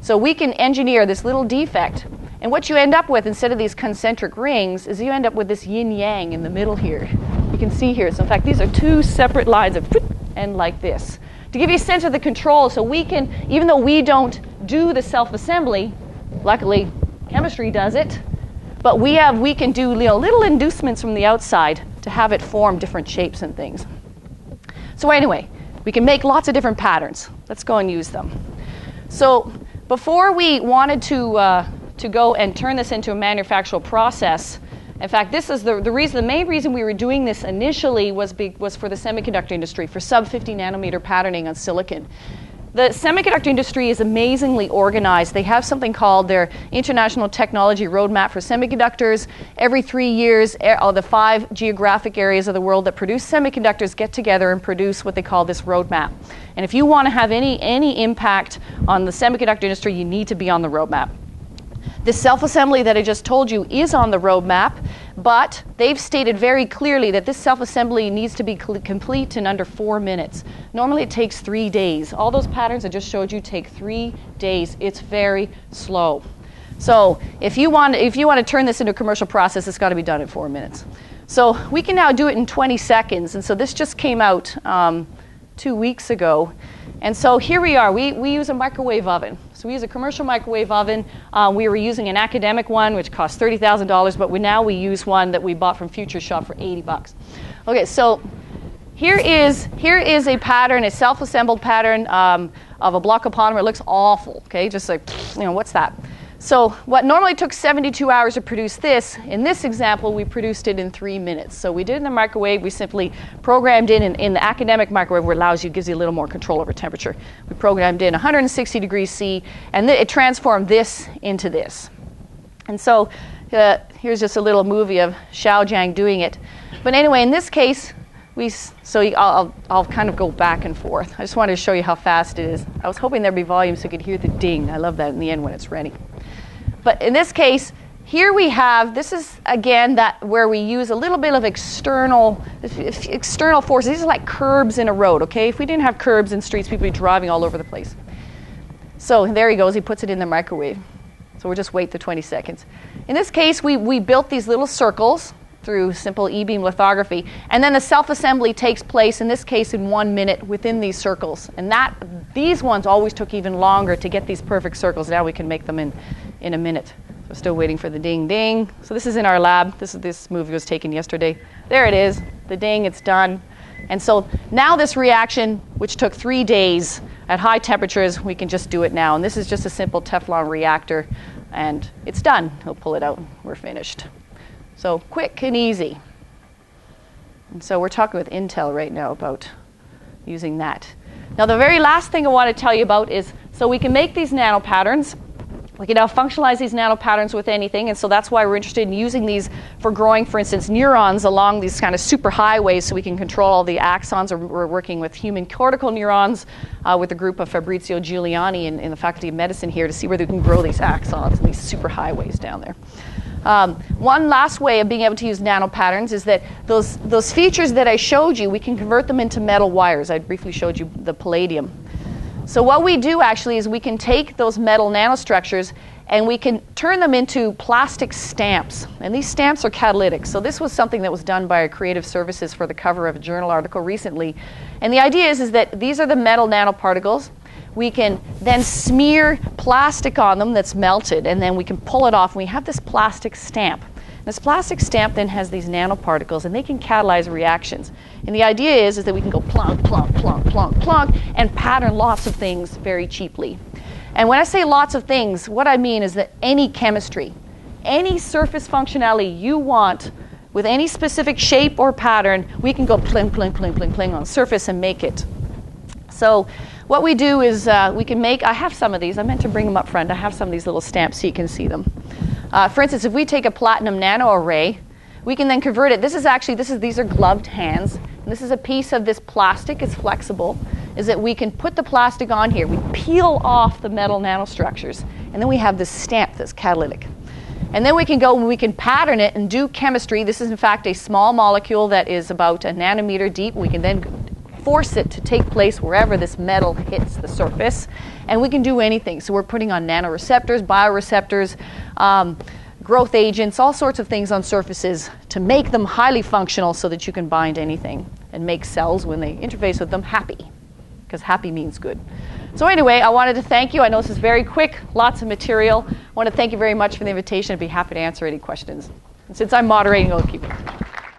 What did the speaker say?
So we can engineer this little defect. And what you end up with, instead of these concentric rings, is you end up with this yin-yang in the middle here. You can see here. So in fact, these are two separate lines of and like this. To give you a sense of the control, so we can, even though we don't do the self-assembly, luckily chemistry does it, but we can do little inducements from the outside to have it form different shapes and things. So anyway, we can make lots of different patterns. Let's go and use them. So before we wanted to go and turn this into a manufactural process, in fact, this is the main reason we were doing this initially was for the semiconductor industry, for sub-50 nanometer patterning on silicon. The semiconductor industry is amazingly organized. They have something called their International Technology Roadmap for Semiconductors. Every 3 years, the 5 geographic areas of the world that produce semiconductors get together and produce what they call this roadmap. And if you want to have any impact on the semiconductor industry, you need to be on the roadmap. This self-assembly that I just told you is on the roadmap, but they've stated very clearly that this self-assembly needs to be complete in under 4 minutes. Normally it takes 3 days. All those patterns I just showed you take 3 days. It's very slow. So if you want to turn this into a commercial process, it's got to be done in 4 minutes. So we can now do it in 20 seconds. And so this just came out 2 weeks ago. And so here we are. We use a microwave oven. So we use a commercial microwave oven. We were using an academic one, which cost $30,000, but now we use one that we bought from Future Shop for $80. Okay, so here is a pattern, a self-assembled pattern of a block of polymer. It looks awful. Okay, just like, what's that? So what normally took 72 hours to produce this, in this example, we produced it in 3 minutes. So we did it in the microwave. We simply programmed in the academic microwave, where gives you a little more control over temperature. We programmed in 160 degrees C, and it transformed this into this. And so here's just a little movie of Xiaojiang doing it. But anyway, in this case, I'll kind of go back and forth. I just wanted to show you how fast it is. I was hoping there'd be volume so you could hear the ding. I love that in the end when it's ready. But in this case, here we have, this is again where we use a little bit of external forces. These are like curbs in a road, okay? If we didn't have curbs in streets, people would be driving all over the place. So there he goes, he puts it in the microwave. So we'll just wait the 20 seconds. In this case, we built these little circles through simple E-beam lithography, and then the self-assembly takes place, in this case, in 1 minute within these circles. And these ones always took even longer to get these perfect circles. Now we can make them in a minute. So still waiting for the ding ding. So this is in our lab. This movie was taken yesterday. There it is, the ding, it's done. And so now this reaction, which took 3 days at high temperatures, we can just do it now. And this is just a simple Teflon reactor, and it's done. He'll pull it out, we're finished. So quick and easy. And so we're talking with Intel right now about using that. Now the very last thing I want to tell you about is, so we can make these nano patterns. We can now functionalize these nano patterns with anything, and so that's why we're interested in using these for growing, for instance, neurons along these kind of super highways so we can control all the axons. Or we're working with human cortical neurons with a group of Fabrizio Giuliani in the Faculty of Medicine here to see whether we can grow these axons and these super highways down there. One last way of being able to use nano patterns is that those features that I showed you, we can convert them into metal wires. I briefly showed you the palladium. So what we do actually is we can take those metal nanostructures and we can turn them into plastic stamps. And these stamps are catalytic. So this was something that was done by Creative Services for the cover of a journal article recently. And the idea is that these are the metal nanoparticles. We can then smear plastic on them that's melted, and then we can pull it off, and we have this plastic stamp. This plastic stamp then has these nanoparticles, and they can catalyze reactions. And the idea is that we can go plonk, plonk, plonk, plonk, plonk, and pattern lots of things very cheaply. And when I say lots of things, what I mean is that any chemistry, any surface functionality you want with any specific shape or pattern, we can go pling, pling, pling, pling, pling on the surface and make it. So what we do is we can make, I have some of these. I meant to bring them up front. I have some of these little stamps so you can see them. For instance, if we take a platinum nano array, we can then convert it. These are gloved hands. And this is a piece of this plastic. It's flexible. Is that we can put the plastic on here. We peel off the metal nanostructures. And then we have this stamp that's catalytic. And then we can go and we can pattern it and do chemistry. This is, in fact, a small molecule that is about a nanometer deep. We can then force it to take place wherever this metal hits the surface. And we can do anything. So we're putting on nanoreceptors, bioreceptors, growth agents, all sorts of things on surfaces to make them highly functional so that you can bind anything and make cells, when they interface with them, happy, because happy means good. So anyway, I wanted to thank you. I know this is very quick, lots of material. I want to thank you very much for the invitation. I'd be happy to answer any questions. And since I'm moderating, I'll keep it.